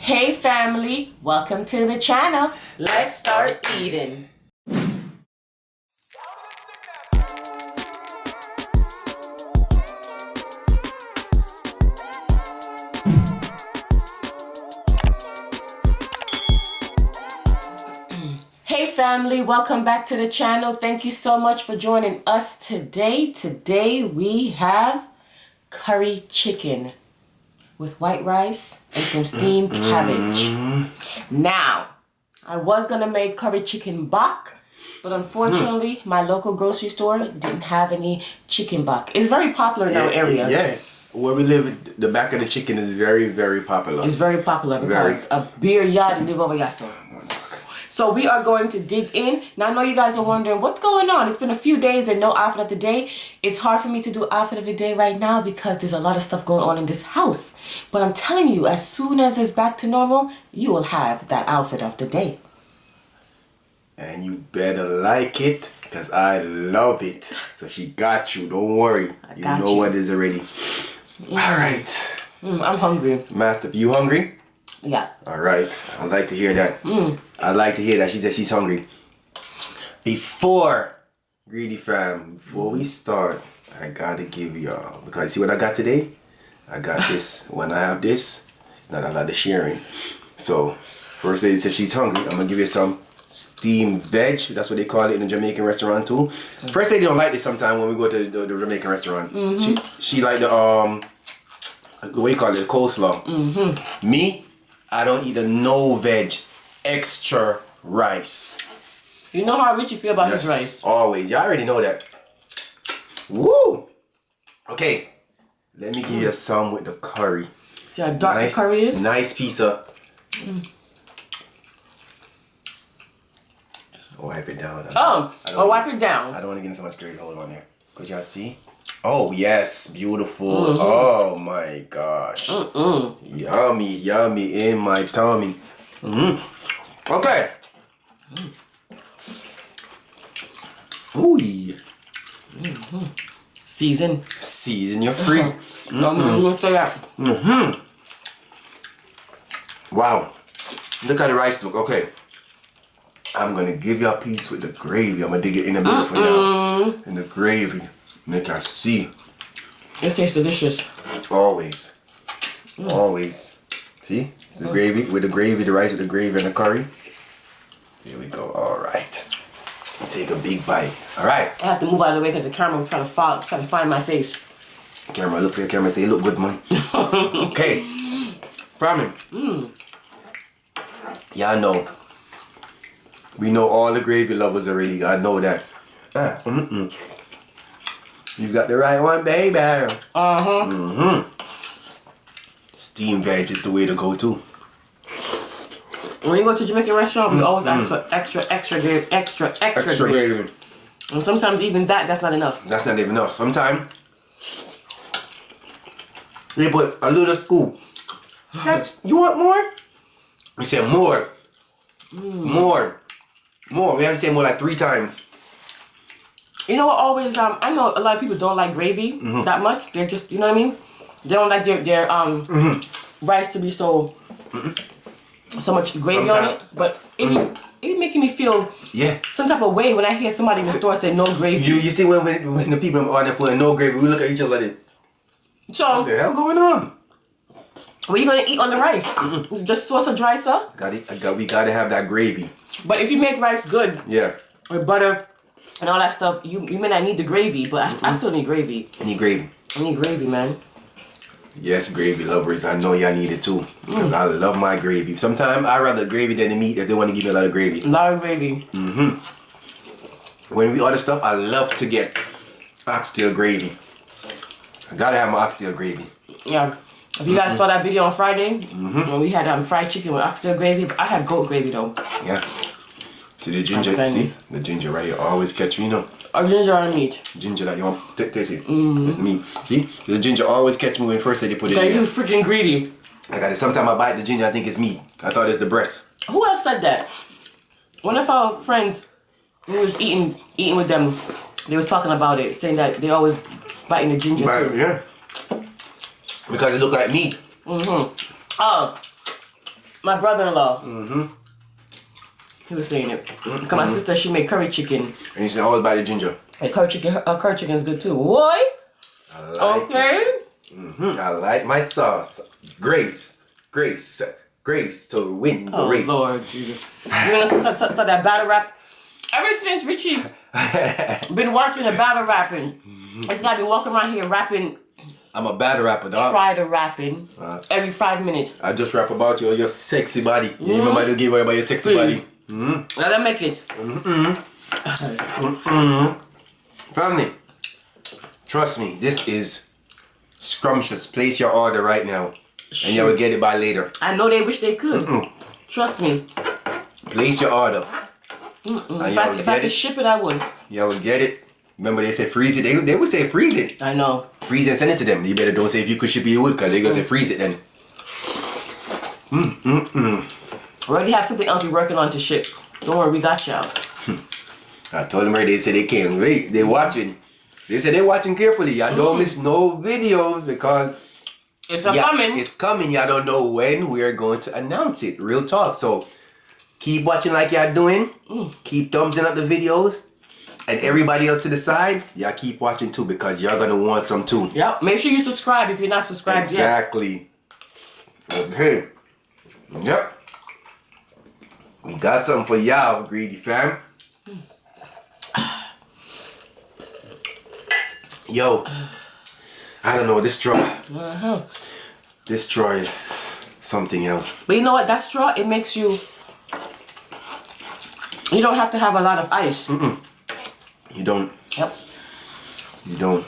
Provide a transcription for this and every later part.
Hey family, welcome to the channel. Let's start eating. Hey family, welcome back to the channel. Thank you so much for joining us today. Today we have curry chicken with white rice and some steamed cabbage. Now, I was gonna make curry chicken bok, but unfortunately my local grocery store didn't have any chicken bok. It's very popular in our area. Yeah, where we live, the back of the chicken is very, very popular. It's very popular because a beer yard live over yasso. So we are going to dig in. Now I know you guys are wondering what's going on. It's been a few days and no outfit of the day. It's hard for me to do outfit of the day right now because there's a lot of stuff going on in this house. But I'm telling you, as soon as it's back to normal, you will have that outfit of the day. And you better like it because I love it. So she got you, don't worry. You know what is already. Alright. I'm hungry. Master, you hungry? Yeah. Alright, I'd like to hear that. I'd like to hear that. She said she's hungry. Before, Greedy Fam, before we start, I gotta give y'all, because see what I got today? I got this. When I have this, it's not a lot of sharing. So, first lady said she's hungry. I'm gonna give you some steamed veg. That's what they call it in the Jamaican restaurant too. First lady don't like this sometimes when we go to the Jamaican restaurant. She like the way you call it, coleslaw. Me, I don't eat a no veg, extra rice. You know how rich you feel about his rice. Always. Y'all already know that. Woo! Okay. Let me give you some with the curry. See how dark the curry is? Nice piece of... Wipe it down. Wipe it down. I don't want to get so much gravy. Hold on there. Could y'all see? Oh, yes. Beautiful. Oh, my gosh. Yummy, yummy in my tummy. Okay. Ooh. Season. Season your freak. Wow. Look at the rice look. Okay. I'm going to give you a piece with the gravy. I'm going to dig it in the middle for you. In the gravy. Make I see. It tastes delicious. Always. Always. See? It's the gravy with the gravy, the rice with the gravy and the curry. Here we go. Alright. Take a big bite. Alright. I have to move out of the way because the camera was trying to find my face. Camera, look for your camera. Say, look good, man. Okay. Family. Y'all know. We know all the gravy lovers already. I know that. You got the right one, baby. Steamed veg is the way to go too. When you go to a Jamaican restaurant, we always ask for extra gravy, extra gravy. And sometimes even that's not enough. That's not even enough. Sometimes they put a little scoop. You want more? We say more. More. We have to say more like 3 times. You know what? Always, I know a lot of people don't like gravy that much. They're just, you know what I mean? They don't like their rice to be so much gravy on it. But it making me feel some type of way when I hear somebody in the store say no gravy. You see when the people on there putting no gravy, we look at each other like, so what the hell going on? What are you gonna eat on the rice? Just sauce and dry sauce? We gotta have that gravy. But if you make rice good, with butter and all that stuff, you may not need the gravy, but I still need gravy. You need gravy. I need gravy, man. Yes, gravy lovers. I know y'all need it too. Because I love my gravy. Sometimes I rather gravy than the meat if they want to give me a lot of gravy. A lot of gravy. When we order stuff, I love to get oxtail gravy. I gotta have my oxtail gravy. Yeah. If you guys saw that video on Friday, when we had fried chicken with oxtail gravy, I had goat gravy though. Yeah. See the ginger? See? The ginger right here always catch me, you know. Or ginger on meat. Ginger that you want. Taste it. It's the meat. See? The ginger always catch me when first they put it in. You freaking greedy. I got it. Sometimes I bite the ginger, I think it's meat. I thought it's the breast. Who else said that? One of our friends who was eating with them, they were talking about it, saying that they always biting the ginger too. Yeah. Because it look like meat. Oh, My brother-in-law. Mm-hmm. He was saying it. Because my sister, she made curry chicken. And you said all about the ginger. And curry chicken is good too. What? I like Okay. it. I like my sauce. Grace to win the Oh, race. Lord Jesus. You're going to start that battle rap. Ever since Richie been watching the battle rapping, it's got to be walking around here rapping. I'm a bad rapper, dog. Try to rapping every 5 minutes. I just rap about your sexy body. You remember to give her about your sexy body. Mm-hmm. Let me make it. Family, trust me, this is scrumptious. Place your order right now. And you will get it by later. I know they wish they could. Trust me. Place your order. If I could ship it, I would. You will get it. Remember they said freeze it. They would say freeze it. I know. Freeze it and send it to them. You better don't say if you could ship it, you would, because they're going to say freeze it then. We already have something else we're working on to ship. Don't worry, we got y'all. I told them already, they said they can't wait. They're watching. They said they're watching carefully. Y'all don't miss no videos because it's coming. It's coming. Y'all don't know when we are going to announce it. Real talk. So keep watching like y'all doing. Keep thumbsing up the videos. And everybody else to the side, y'all keep watching too because y'all gonna want some too. Yep. Make sure you subscribe if you're not subscribed yet. Exactly. Okay. Yep. We got something for y'all, greedy fam. Yo, I don't know, this straw. This straw is something else. But you know what? That straw, it makes you... You don't have to have a lot of ice. You don't. Yep. You don't.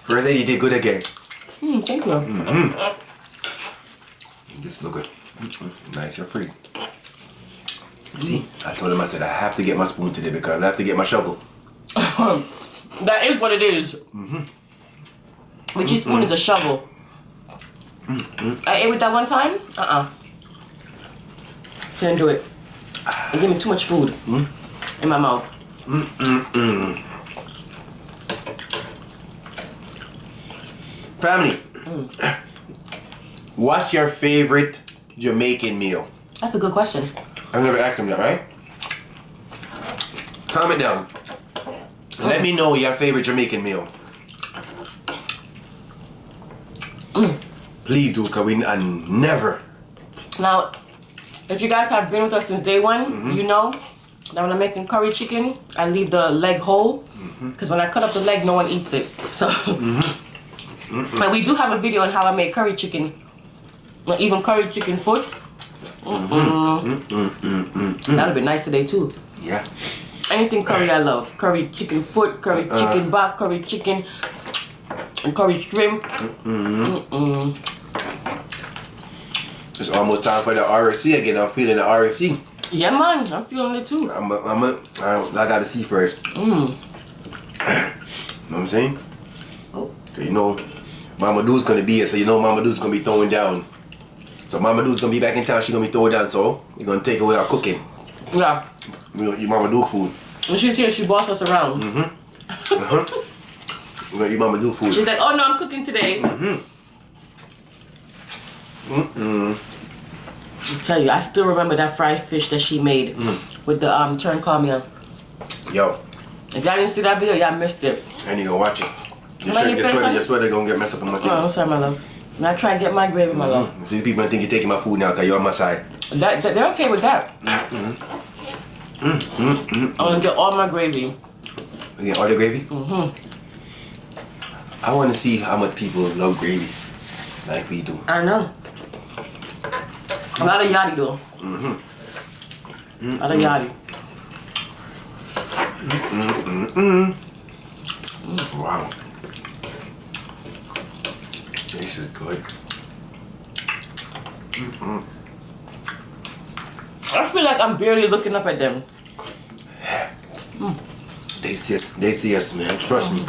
Brother, you did good again. Thank you. Just look good. Nice, you're free. See, I told him, I said, I have to get my spoon today because I have to get my shovel. That is what it is. Richie's spoon is a shovel. I ate with that one time? Can't do it. It gave me too much food in my mouth. Family, what's your favorite Jamaican meal? That's a good question. I've never asked them that, right? Comment down. Let me know your favorite Jamaican meal. Please do, because I never. Now, if you guys have been with us since day one, you know that when I'm making curry chicken, I leave the leg whole. Because when I cut up the leg, no one eats it. So, and we do have a video on how I make curry chicken. Even curry chicken foot. That would be nice today too. Yeah. Anything curry I love. Curry chicken foot, curry chicken back, curry chicken, and curry shrimp. It's almost time for the RFC again. I'm feeling the RFC. Yeah, man. I'm feeling it too. I gotta see first. Know what I'm saying? Oh. So you know, Mama Doo's gonna be here, so you know Mama Doo's gonna be throwing down. So Mama Doo's gonna be back in town, she's gonna be throwing down, so we're gonna take away our cooking. Yeah. We're gonna eat Mama Doo food. When she's here, she boss us around. We're gonna eat Mama Doo food. She's like, oh no, I'm cooking today. I tell you, I still remember that fried fish that she made with the turn cormier. Yo. If y'all didn't see that video, y'all missed it. I need to go watch it. Your sweater gonna get messed up on my thing. Oh, I'm sorry, my love. And I try to get my gravy, my love. See, people think you're taking my food now because you're on my side. They're okay with that. I'm gonna get all my gravy. You get all the gravy? I want to see how much people love gravy like we do. I know. A lot of yachty though. A lot of yachty. Wow. This is good. I feel like I'm barely looking up at them. They see us, man. Trust me.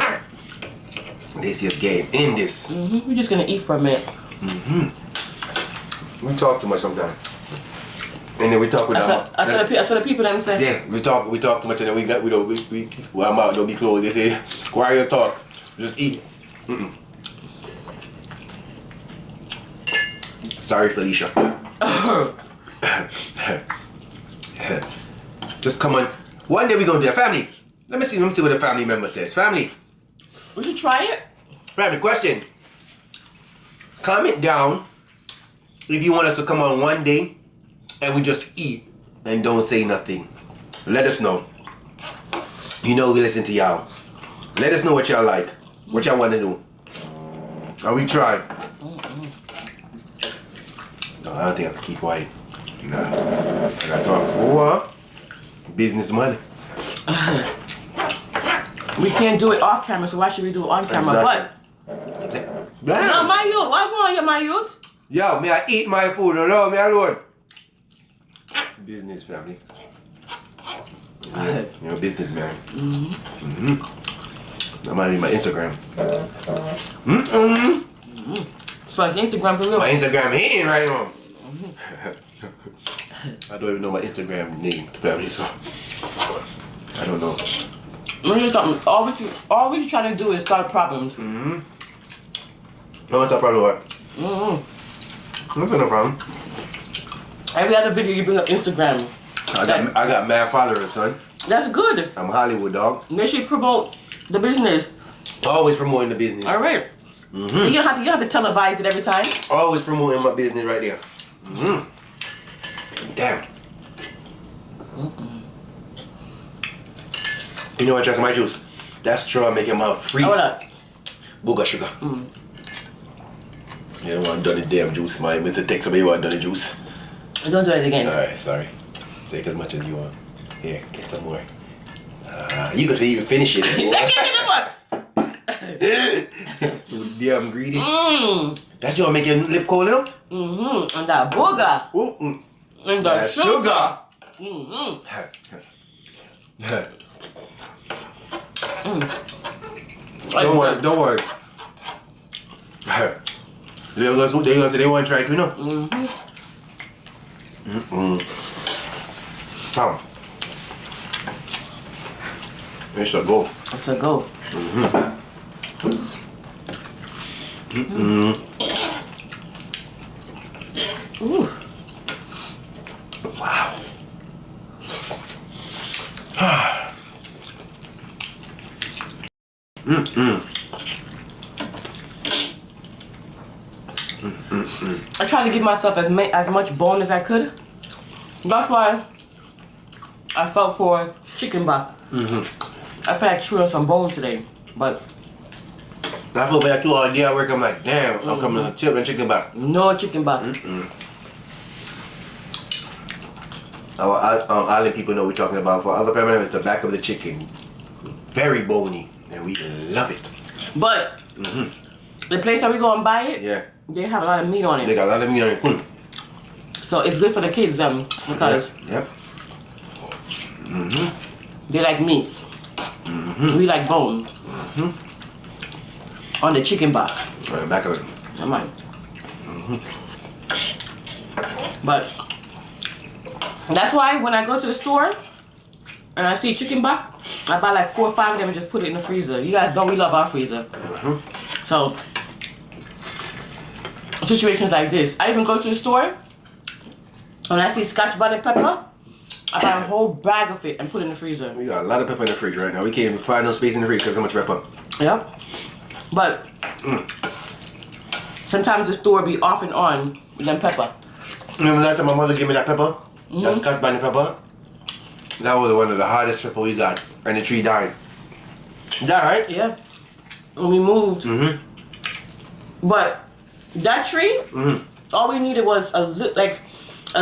They see us getting in this. We're just gonna eat for a minute. We talk too much sometimes. And then we talk with I saw the people that say. Yeah, we talk too much and then well, I'm out, don't be close. They say, why are you talk? Just eat. Sorry, Felicia. Just come on. One day we're gonna do a family. Let me see what the family member says. Family. We should try it. Family, question. Comment down if you want us to come on one day and we just eat and don't say nothing. Let us know. You know we listen to y'all. Let us know what y'all like. What y'all want to do. And we try. No, I don't think I can keep quiet. Nah. I gotta talk. What? Business money. We can't do it off camera, so why should we do it on camera? Exactly. But no, my youth. What's wrong with my youth? Yo, may I eat my food alone, me alone. Business family. Yeah, you're a businessman. I'm on my Instagram. So like Instagram for real. My Instagram hitting right now. I don't even know my Instagram name, family, so I don't know. Let me do something. All we trying to do is start problems. No, what's the problem? What? That's no problem. Every other video you bring up Instagram. I got mad followers, son. That's good. I'm Hollywood, dog. Make sure you promote the business. Always promoting the business. All right. You don't have to televise it every time. Always promoting my business right there. Damn. You know what? Just my juice. That's true. I'm making my free. Hold up. Booger sugar. You don't want to do the damn juice, man. Mr. Text somebody want to do the juice. Don't do it again. Alright, sorry. Take as much as you want. Here, get some more. You could even finish it. You damn greedy. That you want to make your lip cold, you know? And that booger. And the sugar. Don't worry. They're gonna say they want to try it, you know? Come. It's a go. It's a go. Ooh. Wow. I tried to give myself as much bone as I could. That's why I felt for chicken back. I feel like chewing some bone today, but I feel bad too all day at work. I'm like, damn, I'm coming to chip and chicken back. no chicken back. I'll let people know we're talking about. For other family members, the back of the chicken, very bony, and we love it. But the place that we go and buy it, Yeah, they have a lot of meat on they it, got a lot of meat on it. so it's good for the kids because Yep. they like meat. We like bone on the chicken back. On the back of it. Never mind. But that's why when I go to the store and I see chicken back, I buy like 4 or 5 of them and just put it in the freezer. You guys know we love our freezer. So situations like this, I even go to the store and I see Scotch bonnet pepper. I buy a whole bag of it and put it in the freezer. We got a lot of pepper in the fridge right now. We can't even find no space in the fridge because so much pepper. Yep. But sometimes the store be off and on with them pepper. Remember last time my mother gave me that pepper? That Scotch bonnet pepper? That was one of the hardest pepper we got. And the tree died. Is that right? Yeah. When we moved. But that tree, all we needed was a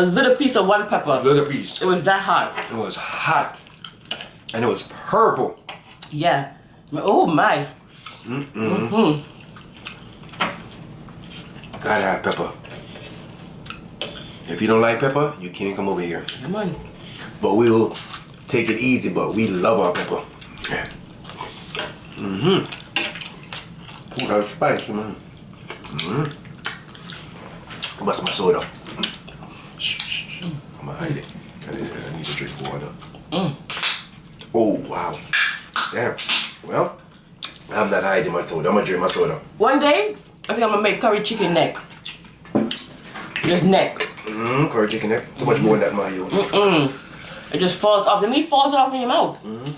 little piece of one pepper. Little piece. It was that hot. It was hot. And it was purple. Yeah. Oh my. Gotta have pepper. If you don't like pepper, you can't come over here. Come on. But we'll take it easy, but we love our pepper. Ooh, that's spicy, man. Bust my soda. Shh. I'm gonna hide it. I need to drink water. Oh, wow. Damn. Well, I'm not hiding my soda. I'm gonna drink my soda. One day, I think I'm gonna make curry chicken neck. Just neck. Curry chicken there. Too much more than that mayo. It just falls off. The meat falls off in your mouth. Too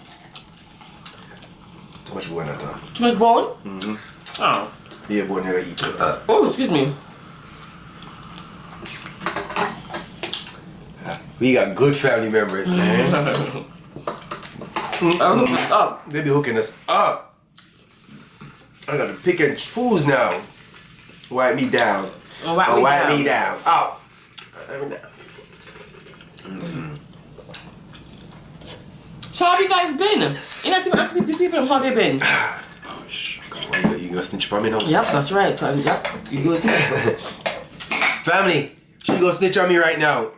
much bone that time. Too much bone? Oh. Yeah, bone never eat. Oh, excuse me. We got good family members, man. Hook us up. They be hooking us up. I gotta pick and choose now. Wipe me down. Wipe me down. Oh. So how have you guys been? You not even asking people how they been. You gonna snitch on me now? Yep, that's right. Yep, you do it too. Family, she gonna snitch on me right now.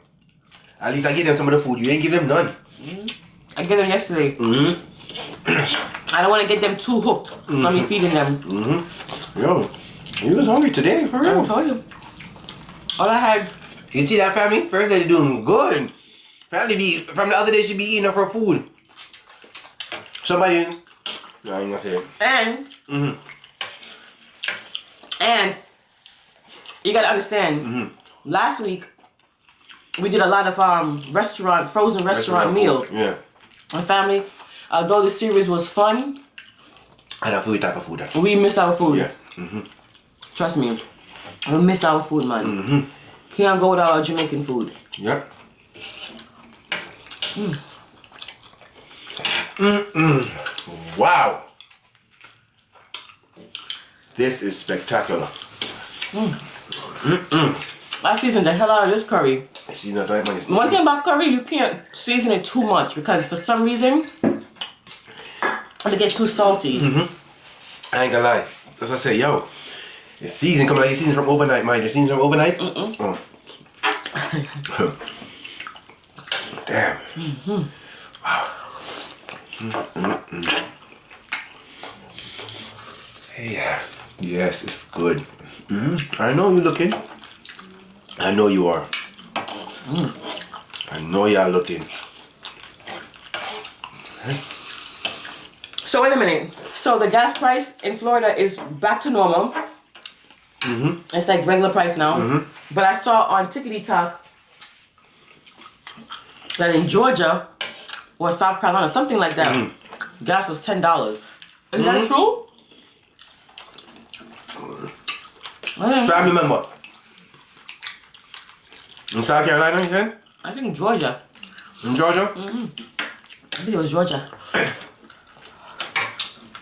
At least I give them some of the food. You ain't give them none. I gave them yesterday. I don't want to get them too hooked on me feeding them. Yo, you was hungry today, for real. I told you. All I had. You see that, family? First they doing good. Family be from the other day she be eating up her food. Somebody, no, I ain't gonna say it. And you gotta understand. Last week we did a lot of frozen restaurant meal. Yeah. My family, although the series was fun, I don't food type of food. we miss our food. Yeah. Trust me, we miss our food, man. Can't go without our Jamaican food. Yep. Wow. This is spectacular. I seasoned the hell out of this curry. She's not right, man. One thing about curry, you can't season it too much because for some reason it'll get too salty. I ain't gonna lie. That's what I say, yo. It's seasoned, come like it's seasoned from overnight, mind. It's seasoned from overnight? Oh. Damn. Wow. Yeah. Yes, it's good. I know you're looking. I know you are. I know y'all looking. So wait a minute. So the gas price in Florida is back to normal. It's like regular price now. But I saw on TikTok that in Georgia or South Carolina, something like that, gas was $10. Is that true? Family member. In South Carolina, you said? I think Georgia. In Georgia? I think it was Georgia.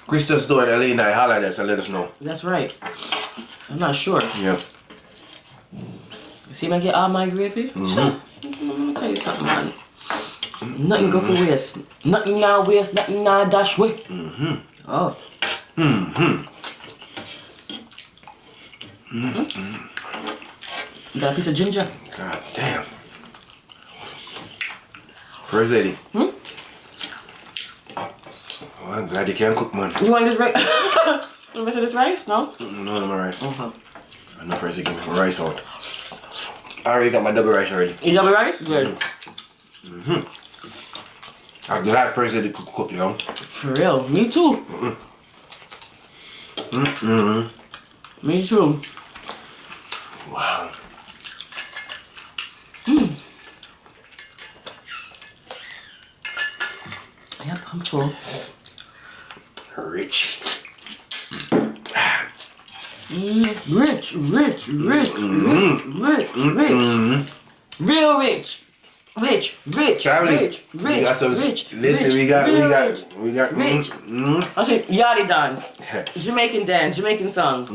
Crystal store in LA and I holler at us and let us know. That's right. I'm not sure. Yeah. See if I get all my gravy? Sure. Let me tell you something, man. Nothing go for waste. Nothing now waste, nothing now dash way. Oh. You got a piece of ginger? God damn. First lady. Oh, I'm glad you can cook, man. You want this rice? You want this rice? No? No, no more rice. Okay. I'm not first taking my rice out. I already got my double rice already. You double rice? Good. I'm glad first lady cook, you know. For real. Me too. Me too. Wow. Yep, I'm full. Rich. Rich. Real rich. Rich. Family. Rich. We got some, Rich. listen, rich, we got. rich. I say yachty dance. Jamaican dance, Jamaican song.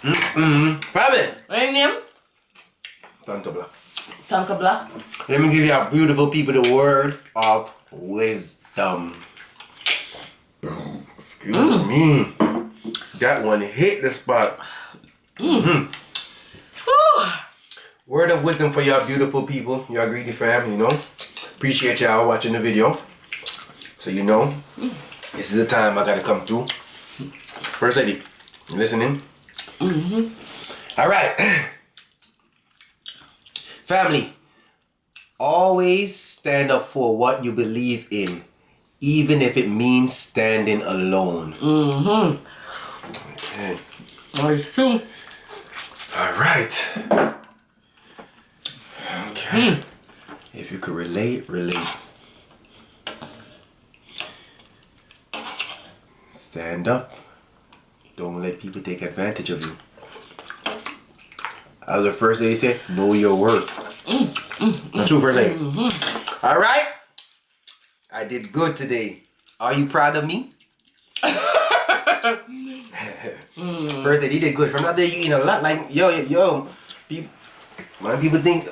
Family. What is your name? Tanto Black. Tonka Black. Let me give you beautiful people the word of wisdom. Excuse me. That one hit the spot. Word of wisdom for y'all beautiful people, y'all greedy fam, you know. Appreciate y'all watching the video. So you know, this is the time I gotta come through. First lady, you listening? Alright. Family, always stand up for what you believe in, even if it means standing alone. Okay. That's true. Alright. If you could relate, relate. Stand up. Don't let people take advantage of you. As the first lady said, know your worth. Not true, first lady. All right. I did good today. Are you proud of me? First lady, you did good. From out there, you eat a lot. Like yo. My people think.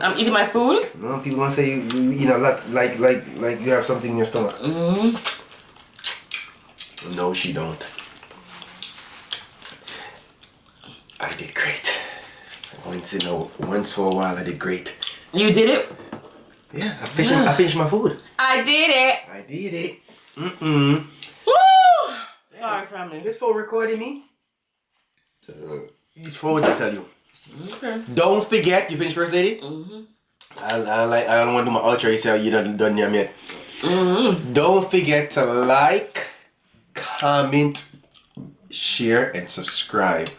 I'm eating my food. No, people gonna say you eat a lot. Like you have something in your stomach. No, she don't. I did great. Once for a while, I did great. You did it? Yeah, I finished my food. I did it. I did it. Woo! Sorry, family. This phone recording me. Each phone to tell you. Okay. Don't forget, you finished first lady? I don't want to do my outro, you say you done them yet. Don't forget to like, comment, share, and subscribe.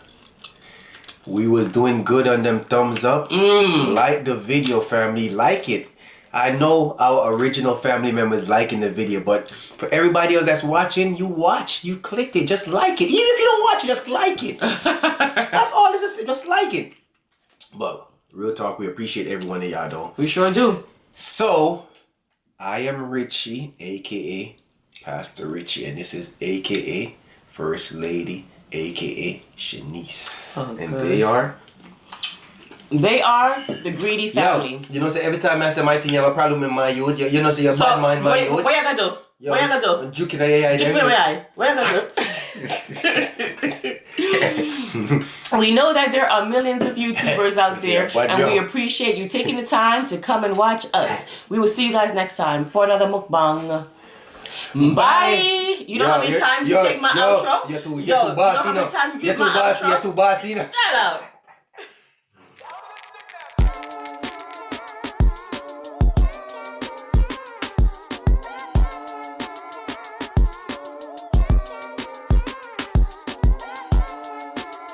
We was doing good on them thumbs up. Like the video, family. Like it. I know our original family members liking the video, but for everybody else that's watching, you watch, you clicked it, just like it. Even if you don't watch it, just like it. That's all this is, just like it. But real talk, we appreciate every one of y'all though. We sure do. So, I am Richie, aka Pastor Richie, and this is aka First Lady, aka Shanice. And they are the greedy family. Yo, you know, say every time I say my thing, you have a problem with my youth. You know, say you're bad man, my youth. What you gonna do? Yo, what you gonna do? Juke in the AI. What you gonna do? We know that there are millions of YouTubers out there, and we appreciate you taking the time to come and watch us. We will see you guys next time for another mukbang. Bye. You know how many times you take my outro? You're too bossy, you know. You're too bossy, Shut up.